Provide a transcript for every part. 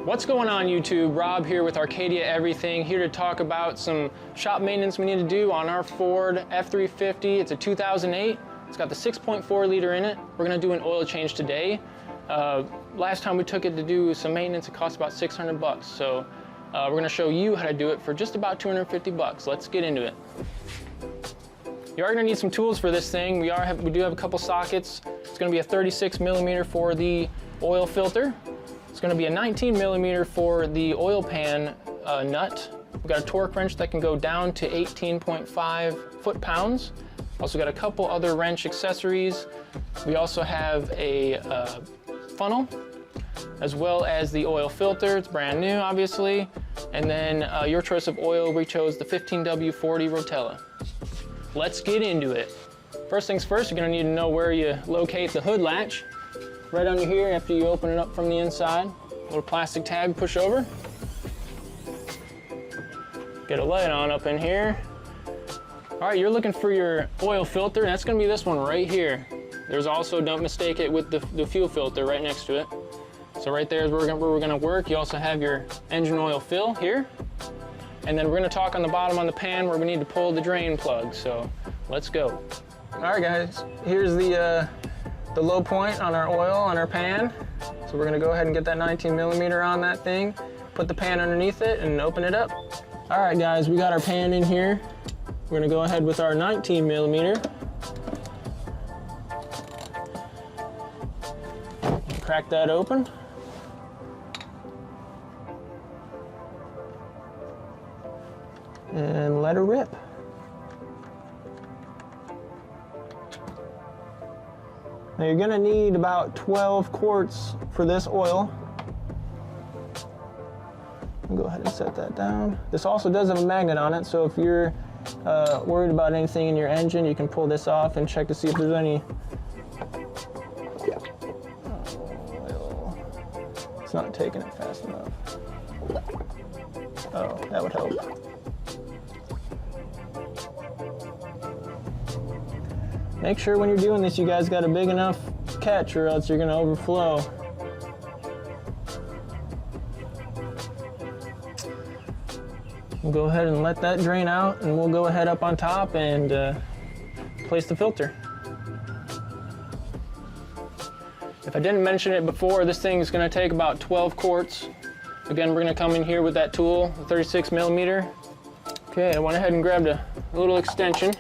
What's going on YouTube? Rob here with Arcadia Everything, here to talk about some shop maintenance we need to do on our Ford F350. It's a 2008. It's got the 6.4 liter in it. We're gonna do an oil change today. Last time we took it to do some maintenance, it cost about 600 bucks. So we're gonna show you how to do it for just about 250 bucks. Let's get into it. You are gonna need some tools for this thing. We do have a couple sockets. It's gonna be a 36 millimeter for the oil filter. It's going to be a 19 millimeter for the oil pan nut. We've got a torque wrench that can go down to 18.5 foot-pounds. Also got a couple other wrench accessories. We also have a funnel, as well as the oil filter. It's brand new, obviously. And then your choice of oil, we chose the 15W40 Rotella. Let's get into it. First things first, you're going to need to know where you locate the hood latch. Right under here, after you open it up from the inside, little plastic tab, push over. Get a light on up in here. All right, you're looking for your oil filter. That's gonna be this one right here. There's also, don't mistake it with the fuel filter right next to it. So right there is where we're gonna work. You also have your engine oil fill here. And then we're gonna talk on the bottom on the pan where we need to pull the drain plug. So let's go. All right guys, here's the low point on our oil on our pan. So we're gonna go ahead and get that 19 millimeter on that thing, put the pan underneath it and open it up. All right guys, we got our pan in here. We're gonna go ahead with our 19 millimeter. Crack that open. And let her rip. Now you're gonna need about 12 quarts for this oil. I'll go ahead and set that down. This also does have a magnet on it, so if you're worried about anything in your engine, you can pull this off and check to see if there's any oil. It's not taking it fast enough. Oh, that would help. Make sure when you're doing this, you guys got a big enough catch or else you're gonna overflow. We'll go ahead and let that drain out and we'll go ahead up on top and place the filter. If I didn't mention it before, this thing is gonna take about 12 quarts. Again, we're gonna come in here with that tool, the 36 millimeter. Okay, I went ahead and grabbed a little extension.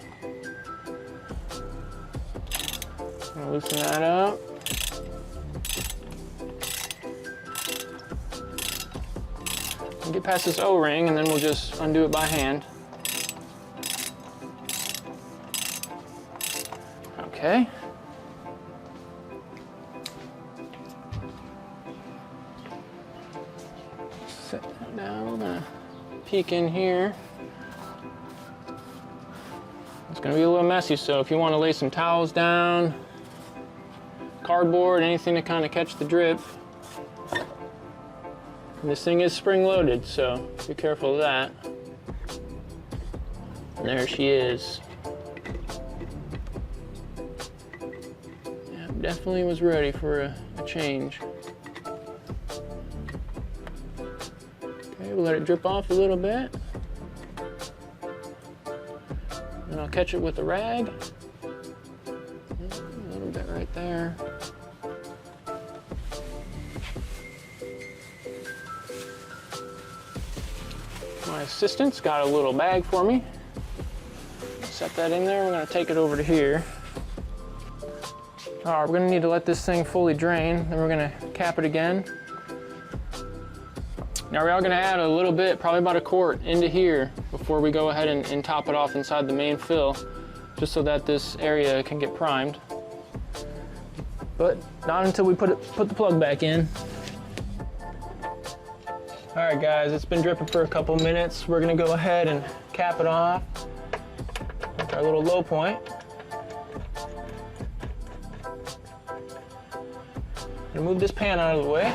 Loosen that up. We'll get past this O-ring and then we'll just undo it by hand. Okay. Set that down. We're gonna peek in here. It's gonna be a little messy, so if you want to lay some towels down, cardboard, anything to kind of catch the drip. And this thing is spring loaded, so be careful of that. And there she is. Yeah, definitely was ready for a change. Okay, we'll let it drip off a little bit. And I'll catch it with a rag. A little bit right there. My assistant's got a little bag for me. Set that in there. We're going to take it over to here. All right, we're going to need to let this thing fully drain. Then we're going to cap it again. Now we are going to add a little bit, probably about a quart, into here before we go ahead and top it off inside the main fill, just so that this area can get primed. But not until we put the plug back in. All right guys, it's been dripping for a couple minutes. We're gonna go ahead and cap it off with our little low point. I'm gonna move this pan out of the way.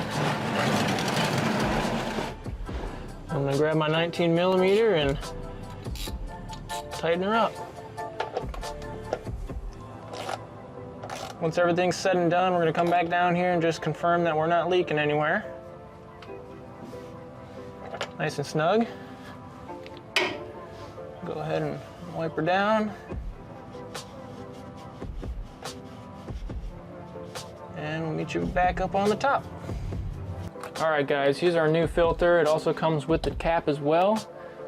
I'm gonna grab my 19 millimeter and tighten her up. Once everything's said and done, we're gonna come back down here and just confirm that we're not leaking anywhere. nice and snug. Go ahead and wipe her down. And we'll meet you back up on the top. All right guys, here's our new filter. It also comes with the cap as well.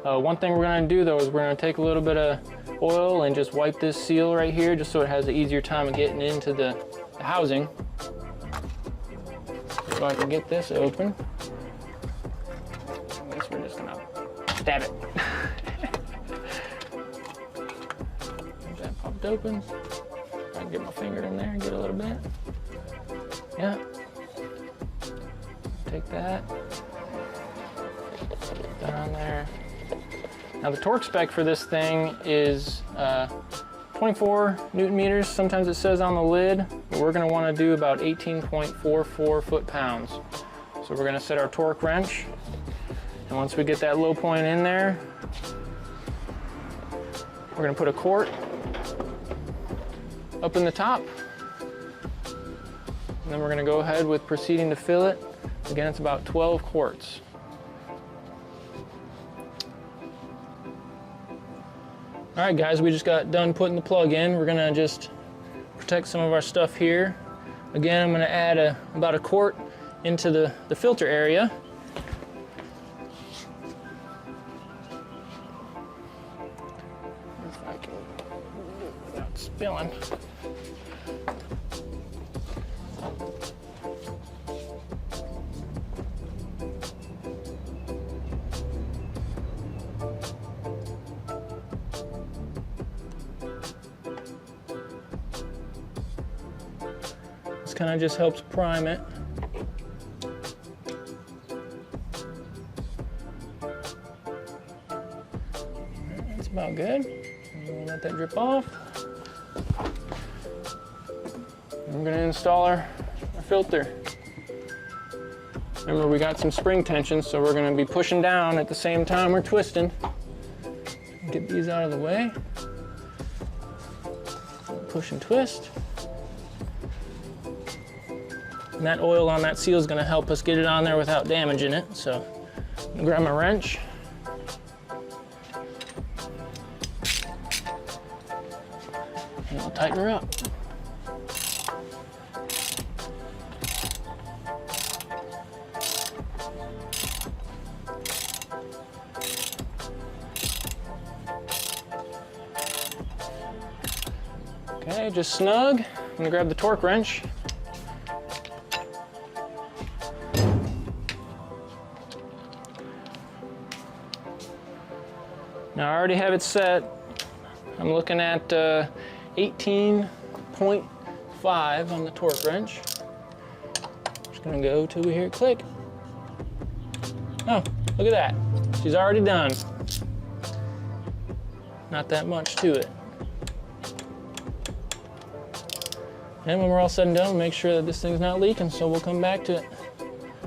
One thing we're gonna do though is we're gonna take a little bit of oil and just wipe this seal right here just so it has an easier time of getting into the housing. So I can get this open. I guess we're just gonna stab it. Get that popped open. I can get my finger in there and get a little bit. Yeah. Take that. Put that on there. Now the torque spec for this thing is 24 Newton meters. Sometimes it says on the lid, but we're gonna wanna do about 18.44 foot-pounds. So we're gonna set our torque wrench. And once we get that low point in there, we're gonna put a quart up in the top. And then we're gonna go ahead with proceeding to fill it. Again, it's about 12 quarts. All right guys, we just got done putting the plug in. We're gonna just protect some of our stuff here. Again, I'm gonna add about a quart into the filter area. If I can do it without spilling. This kind of just helps prime it. That's about good. We'll let that drip off. And we're going to install our filter. Remember, we got some spring tension, so we're going to be pushing down at the same time we're twisting. Get these out of the way. Push and twist. And that oil on that seal is going to help us get it on there without damaging it. So I'm gonna grab my wrench. And I'll tighten her up. Okay, just snug. I'm gonna grab the torque wrench. Now I already have it set. I'm looking at 18.5 on the torque wrench. Just gonna go till we hear it click. Oh, look at that. She's already done. Not that much to it. And when we're all said and done, we'll make sure that this thing's not leaking, so we'll come back to it.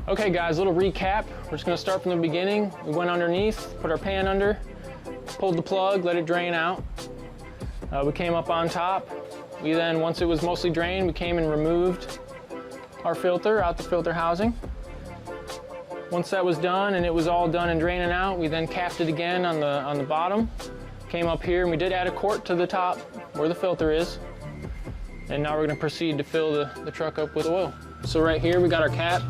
Okay guys, little recap. We're just gonna start from the beginning. We went underneath, put our pan under, pulled the plug, let it drain out. We came up on top. We then, once it was mostly drained, we came and removed our filter out the filter housing. Once that was done and it was all done and draining out, we then capped it again on the bottom. Came up here and we did add a quart to the top where the filter is. And now we're gonna proceed to fill the truck up with oil. So right here we got our cap.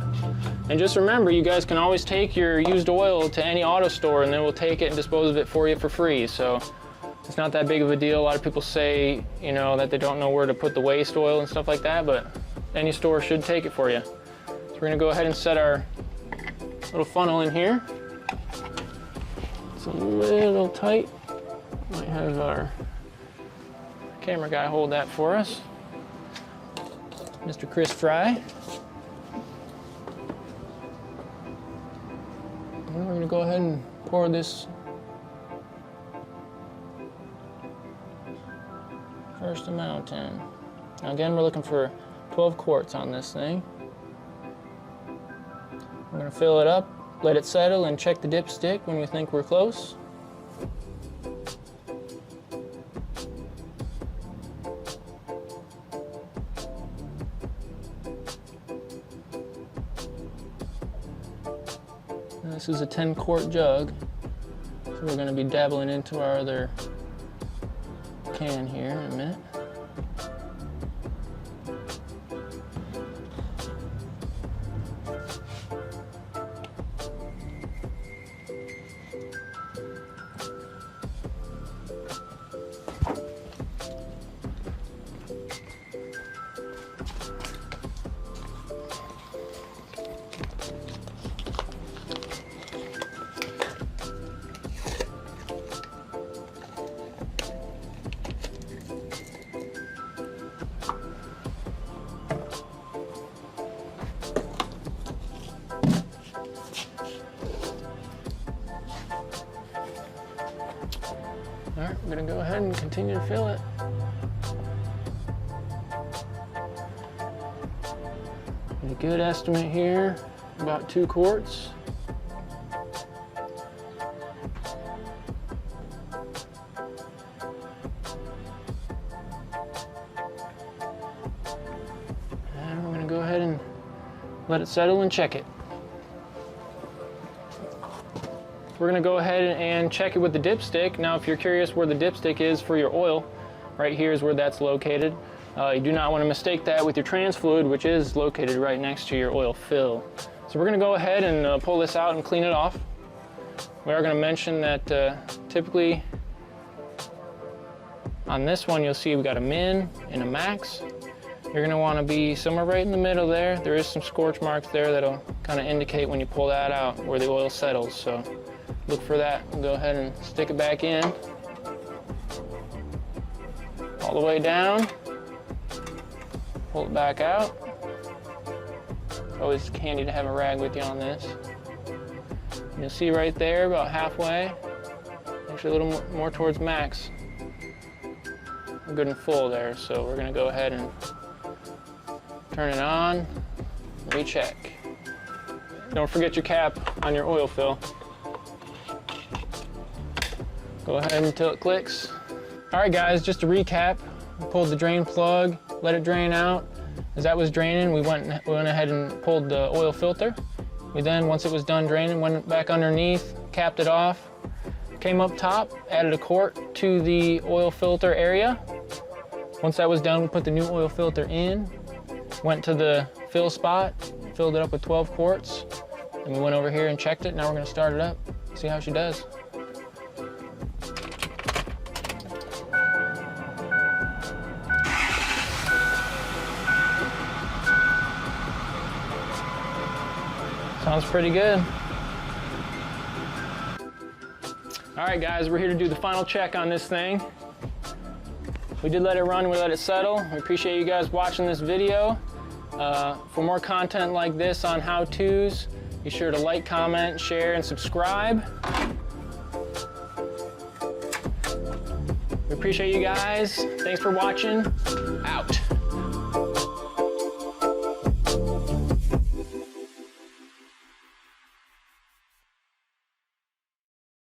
And just remember, you guys can always take your used oil to any auto store and then we'll take it and dispose of it for you for free. So it's not that big of a deal. A lot of people say, you know, that they don't know where to put the waste oil and stuff like that, but any store should take it for you. So we're gonna go ahead and set our little funnel in here. It's a little tight. Might have our camera guy hold that for us. Mr. Chris Fry. And we're gonna go ahead and pour this first amount in. Now again, we're looking for 12 quarts on this thing. We're gonna fill it up, let it settle, and check the dipstick when we think we're close. This is a 10-quart jug, so we're going to be dabbling into our other can here in a minute. All right, we're gonna go ahead and continue to fill it. A good estimate here, about 2 quarts. And we're gonna go ahead and let it settle and check it. We're gonna go ahead and check it with the dipstick. Now, if you're curious where the dipstick is for your oil, right here is where that's located. You do not want to mistake that with your trans fluid, which is located right next to your oil fill. So we're gonna go ahead and pull this out and clean it off. We are gonna mention that typically on this one, you'll see we got a min and a max. You're gonna wanna be somewhere right in the middle there. There is some scorch marks there that'll kind of indicate when you pull that out where the oil settles. So look for that. We'll go ahead and stick it back in. All the way down. Pull it back out. Always handy to have a rag with you on this. You'll see right there, about halfway, actually a little more towards max. We're good and full there, so we're gonna go ahead and turn it on, recheck. Don't forget your cap on your oil fill. Go ahead until it clicks. All right guys, just to recap, we pulled the drain plug, let it drain out. As that was draining, we went ahead and pulled the oil filter. We then, once it was done draining, went back underneath, capped it off, came up top, added a quart to the oil filter area. Once that was done, we put the new oil filter in, went to the fill spot, filled it up with 12 quarts, and we went over here and checked it. Now we're gonna start it up, see how she does. Sounds pretty good. All right guys, we're here to do the final check on this thing. We did let it run, we let it settle. We appreciate you guys watching this video. For more content like this on how-tos, be sure to like, comment, share, and subscribe. We appreciate you guys. Thanks for watching. Out.